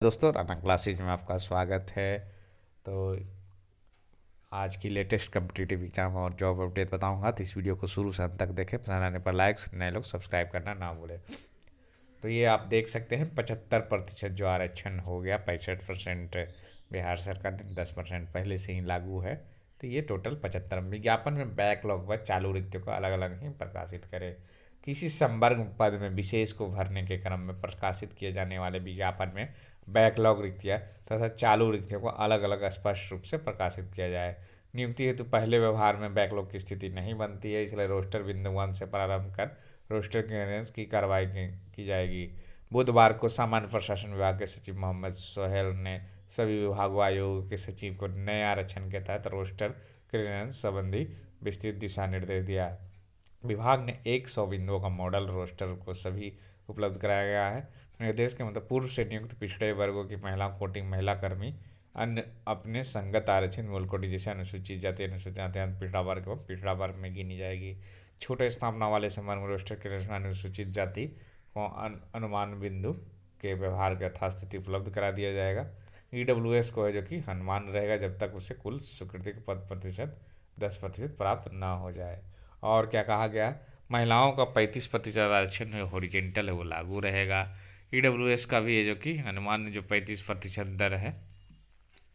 दोस्तों, राना क्लासेज में आपका स्वागत है। तो आज की लेटेस्ट कम्पिटिटिव एग्जाम और जॉब अपडेट बताऊंगा, तो इस वीडियो को शुरू से अंत तक देखें। पसंद आने पर लाइक्स, नए लोग सब्सक्राइब करना ना भूलें। तो ये आप देख सकते हैं 75% जो आरक्षण हो गया, 65% बिहार सरकार ने, 10% पहले से ही लागू है। तो ये टोटल 75। विज्ञापन में बैकलॉग व चालू रिक्तियों को अलग अलग ही प्रकाशित करें। किसी संवर्ग पद में विशेष को भरने के क्रम में प्रकाशित किए जाने वाले विज्ञापन में बैकलॉग रिक्तियाँ तथा चालू रिक्तियों को अलग अलग स्पष्ट रूप से प्रकाशित किया जाए। नियुक्ति हेतु पहले व्यवहार में बैकलॉग की स्थिति नहीं बनती है, इसलिए रोस्टर बिंदु 1 से प्रारंभ कर रोस्टर क्लियरेंस की कार्रवाई की जाएगी। बुधवार को सामान्य प्रशासन विभाग के सचिव मोहम्मद सोहेल ने सभी विभागों आयोगों के सचिव को नए आरक्षण के तहत रोस्टर क्लियरेंस संबंधी विस्तृत दिशा निर्देश दिया। विभाग ने 100 बिंदुओं का मॉडल रोस्टर को सभी उपलब्ध कराया गया है। निर्देश के मतलब पूर्व से नियुक्त पिछड़े वर्गों की महिला कोटिंग महिला कर्मी अन्य अपने संगत आरक्षण मूल कोटि जैसे अनुसूचित जाति, अनुसूचित जाति, पिछड़ा वर्ग एवं पिछड़ा वर्ग में गिनी जाएगी। छोटे स्थापना वाले संवर्ग में रोस्टर के अनुसूचित जाति को अनुमान बिंदु के व्यवहार के यथास्थिति उपलब्ध करा दिया जाएगा। ईडब्ल्यूएस को है जो कि अनुमान रहेगा जब तक उसे कुल स्वीकृति का पद प्रतिशत 10% प्राप्त ना हो जाए। और क्या कहा गया, महिलाओं का 35% आरक्षण है हॉरिजेंटल है वो लागू रहेगा। ईडब्ल्यूएस का भी है जो कि अनुमान जो 35% दर है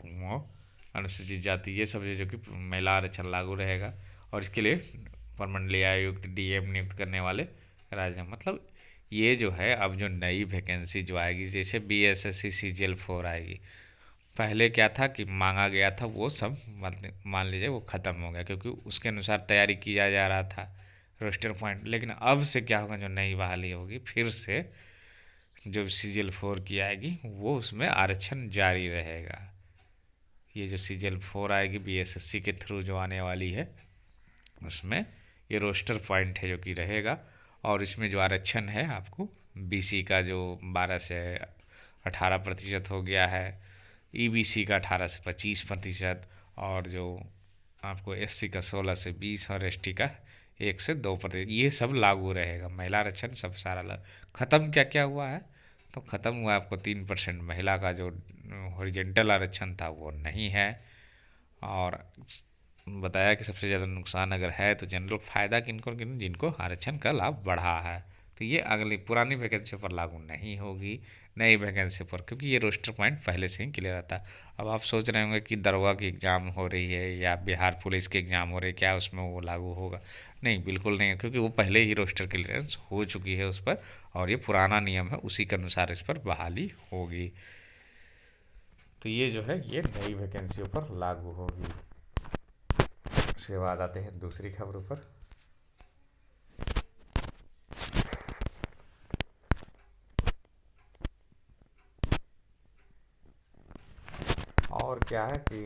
वो अनुसूचित जाति ये सब जो कि महिला आरक्षण लागू रहेगा। और इसके लिए परमंडलीय आयुक्त डीएम नियुक्त करने वाले राज्य, मतलब ये जो है अब जो नई वैकेंसी जो आएगी, जैसे बीएसएससी CGL-4 आएगी। पहले क्या था कि मांगा गया था वो सब मान लीजिए वो ख़त्म हो गया, क्योंकि उसके अनुसार तैयारी किया जा रहा था रोस्टर पॉइंट। लेकिन अब से क्या होगा, जो नई बहाली होगी फिर से जो CGL-4 की आएगी वो उसमें आरक्षण जारी रहेगा। ये जो CGL-4 आएगी बीएसएससी के थ्रू जो आने वाली है, उसमें ये रोस्टर पॉइंट है जो कि रहेगा। और इसमें जो आरक्षण है आपको बीसी का जो 12 से 18% हो गया है, ईबीसी का 18 से 25%, और जो आपको एससी का 16 से 20 और एसटी का 1 से 2%, ये सब लागू रहेगा। महिला आरक्षण सब सारा ख़त्म क्या क्या हुआ है, तो ख़त्म हुआ आपको 3% महिला का जो हॉरिजेंटल आरक्षण था वो नहीं है। और बताया कि सबसे ज़्यादा नुकसान अगर है तो जनरल फ़ायदा किनको किन जिनको आरक्षण का लाभ बढ़ा है। तो ये अगली पुरानी वैकेंसी पर लागू नहीं होगी, नई वैकेंसी पर, क्योंकि ये रोस्टर पॉइंट पहले से ही क्लियर रहता है। अब आप सोच रहे होंगे कि दरोगा की एग्ज़ाम हो रही है या बिहार पुलिस की एग्ज़ाम हो रही है, क्या उसमें वो लागू होगा? नहीं, बिल्कुल नहीं है, क्योंकि वो पहले ही रोस्टर क्लियरेंस हो चुकी है उस पर, और ये पुराना नियम है, उसी के अनुसार इस पर बहाली होगी। तो ये जो है ये नई वैकेंसियों पर लागू होगी। उसके बाद आते हैं दूसरी खबरों पर। और क्या है कि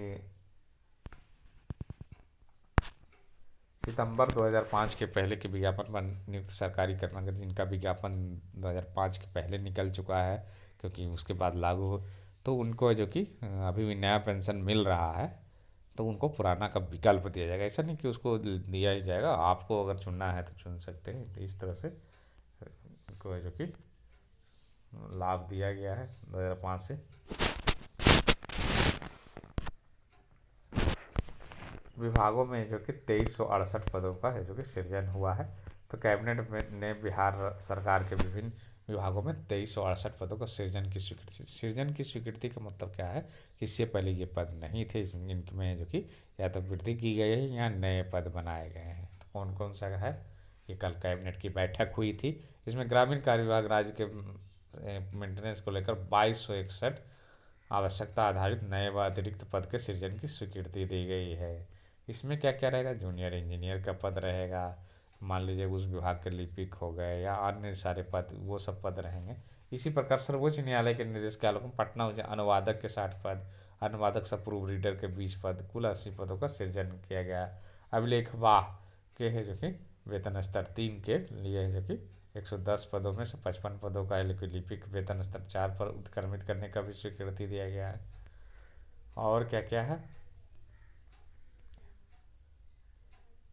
सितंबर 2005 के पहले के विज्ञापन पर नियुक्त सरकारी कर्मचारी जिनका विज्ञापन 2005 के पहले निकल चुका है, क्योंकि उसके बाद लागू हो, तो उनको जो कि अभी भी नया पेंशन मिल रहा है, तो उनको पुराना का विकल्प दिया जाएगा। ऐसा नहीं कि उसको दिया ही जाएगा, आपको अगर चुनना है तो चुन सकते हैं। तो इस तरह से उनको जो कि लाभ दिया गया है 2005 से। विभागों में जो कि 2368 पदों का है जो कि सृजन हुआ है। तो कैबिनेट में ने बिहार सरकार के विभिन्न विभागों में 2368 पदों का सृजन की स्वीकृति का मतलब क्या है कि इससे पहले ये पद नहीं थे, इनमें जो कि या तो वृद्धि की गई है या नए पद बनाए गए हैं। तो कौन कौन सा है, ये कल कैबिनेट की बैठक हुई थी। इसमें ग्रामीण कार्य विभाग राज्य के मेंटेनेंस को लेकर 2261 आवश्यकता आधारित नए व अतिरिक्त पद के सृजन की स्वीकृति दी गई है। इसमें क्या क्या रहेगा, जूनियर इंजीनियर का पद रहेगा, मान लीजिए उस विभाग के लिपिक हो गए या अन्य सारे पद, वो सब पद रहेंगे। इसी प्रकार सर्वोच्च न्यायालय के निर्देश के आलोक में पटना उच्च अनुवादक के 60 पद, अनुवादक सह प्रूफ रीडर के 20 पद, कुल 80 पदों का सृजन किया गया। अभिलेख वाह के है जो कि वेतन स्तर 3 के लिए है जो कि 110 पदों में से 55 पदों का है, लेकिन लिपिक वेतन स्तर 4 पर उत्क्रमित करने का भी स्वीकृति दिया गया है। और क्या क्या है,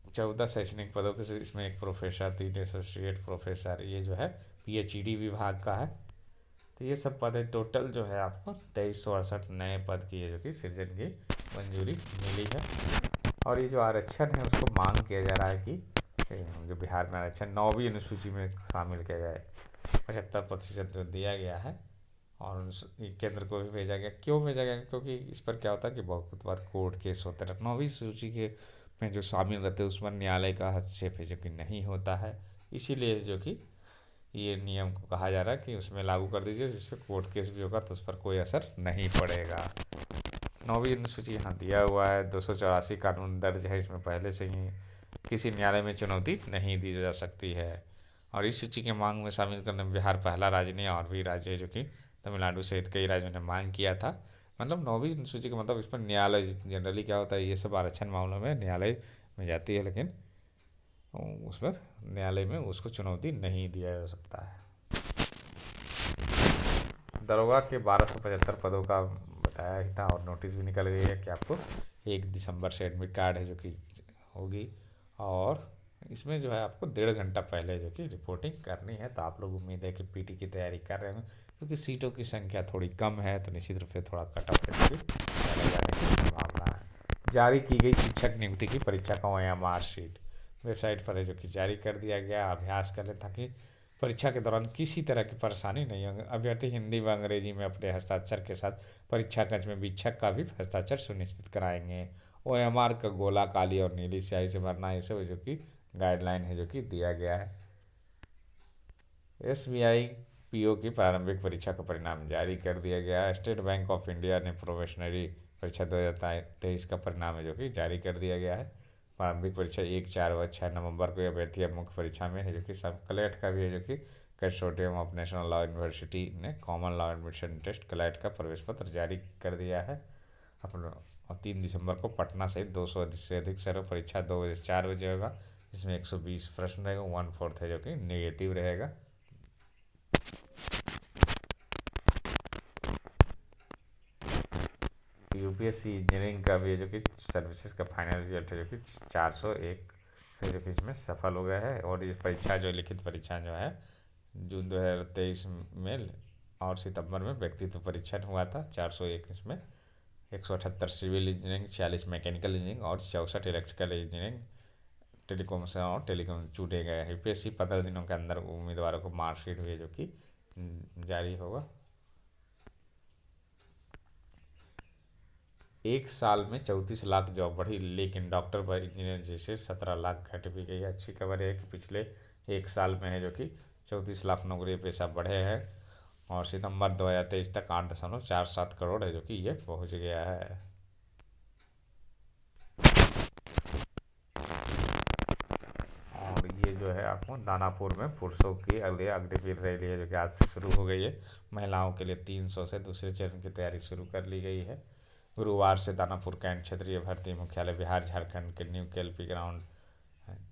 14 शैक्षणिक पदों के, इसमें एक प्रोफेसर, 3 एसोसिएट प्रोफेसर, ये जो है PhD विभाग का है। तो ये सब पद है, टोटल जो है आपको 2368 नए पद की है जो कि सृजन की मंजूरी मिली है। और ये जो आरक्षण है उसको मांग किया जा रहा है कि जो बिहार में आरक्षण 9वीं अनुसूची में शामिल किया जाए। 75% जो दिया गया है और केंद्र को भी भेजा गया। क्यों भेजा गया? क्योंकि इस पर क्या होता है कि बहुत बार कोर्ट केस होते रहते। 9वीं सूची के में जो शामिल रहते हैं उसमें न्यायालय का हस्तक्षेप है जो कि नहीं होता है, इसीलिए जो कि ये नियम को कहा जा रहा है कि उसमें लागू कर दीजिए, जिसपे कोर्ट केस भी होगा तो उस पर कोई असर नहीं पड़ेगा। 9वीं अनुसूची यहाँ दिया हुआ है। 284 कानून दर्ज है इसमें पहले से ही, किसी न्यायालय में चुनौती नहीं दी जा सकती है। और इस सूची की मांग में शामिल करने में बिहार पहला राज्य नहीं, और भी राज्य है जो कि तमिलनाडु सहित कई राज्यों ने मांग किया था। मतलब 9वीं अनुसूची का मतलब इस पर न्यायालय, जनरली क्या होता है ये सब आरक्षण मामलों में न्यायालय में जाती है, लेकिन उस पर न्यायालय में उसको चुनौती नहीं दिया जा सकता है। दरोगा के 1275 पदों का बताया ही था, और नोटिस भी निकल गई है कि आपको 1 दिसंबर से एडमिट कार्ड है जो कि होगी। और इसमें जो है आपको 1.5 घंटा पहले जो कि रिपोर्टिंग करनी है। तो आप लोग उम्मीद है कि पीटी की तैयारी कर रहे हैं, क्योंकि सीटों की संख्या थोड़ी कम है तो निश्चित रूप से थोड़ा कट ऑफ जाने की संभावना है। जारी की गई शिक्षक नियुक्ति की परीक्षा का OMR शीट वेबसाइट पर है जो कि जारी कर दिया गया। अभ्यास कर लें ताकि परीक्षा के दौरान किसी तरह की परेशानी नहीं होगी। अभ्यर्थी हिंदी व अंग्रेजी में अपने हस्ताक्षर के साथ परीक्षा कक्ष में वीक्षक का भी हस्ताक्षर सुनिश्चित कराएंगे। OMR का गोला काली और नीली स्याही से भरना, ये सब जो कि गाइडलाइन है जो कि दिया गया है। SBI PO की प्रारंभिक परीक्षा का परिणाम जारी कर दिया गया है। स्टेट बैंक ऑफ इंडिया ने प्रोबेशनरी परीक्षा 2023 का परिणाम है जो कि जारी कर दिया गया है। प्रारंभिक परीक्षा 1, 4 व 6 नवंबर को अभ्यर्थी अब मुख्य परीक्षा में है जो कि सब कलेक्ट का भी है जो कि consortium of national law university ने common law admission test collect का प्रवेश पत्र जारी कर दिया है अपना। और 3 दिसंबर को पटना सहित 200 से अधिक सर्व परीक्षा 2 बजे से 4 बजे होगा। इसमें 120 प्रश्न रहेगा, 1/4 है जो कि नेगेटिव रहेगा। UPSC इंजीनियरिंग का भी है जो कि सर्विसेज का फाइनल रिजल्ट है जो कि 401 से जो कि इसमें सफल हो गया है। और ये परीक्षा जो लिखित परीक्षा जो है जून 2023 में और सितंबर में व्यक्तित्व परीक्षण हुआ था। 401 इसमें 178 सिविल इंजीनियरिंग, 46 मैकेनिकल इंजीनियरिंग और 64 इलेक्ट्रिकल इंजीनियरिंग, टेलीकॉम से और टेलीकॉम छूटे गए हैं। UPSC 15 दिनों के अंदर उम्मीदवारों को मार्कशीट भी है जो कि जारी होगा। 1 साल में 34 लाख जॉब बढ़ी, लेकिन डॉक्टर व इंजीनियर जैसे 17 लाख घट भी गई। अच्छी खबर है कि पिछले 1 साल में है जो कि 34 लाख नौकरी पेशा बढ़े हैं। और सितंबर 2023 तक 8.47 करोड़ है जो कि ये पहुंच गया है। और ये जो है आपको दानापुर में पुरुषों की अग्निवीर रैली है जो कि आज से शुरू हो गई है। महिलाओं के लिए 300 से दूसरे चरण की तैयारी शुरू कर ली गई है। गुरुवार से दानापुर कैंट क्षेत्रीय भर्ती मुख्यालय बिहार झारखंड के न्यू केल्पी ग्राउंड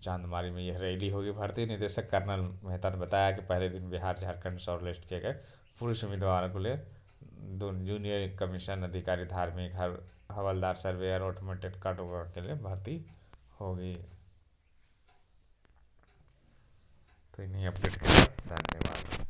चांदमारी में यह रैली होगी। भर्ती निदेशक कर्नल मेहता ने बताया कि पहले दिन बिहार झारखंड शॉर्टलिस्ट किए गए पुरुष उम्मीदवारों के लिए 2 जूनियर कमीशन अधिकारी, धार्मिक, हवलदार, सर्वेयर, ऑटोमेटेड कार्टोग्राफर के लिए भर्ती होगी। तो इन्हीं अपडेट के साथ धन्यवाद।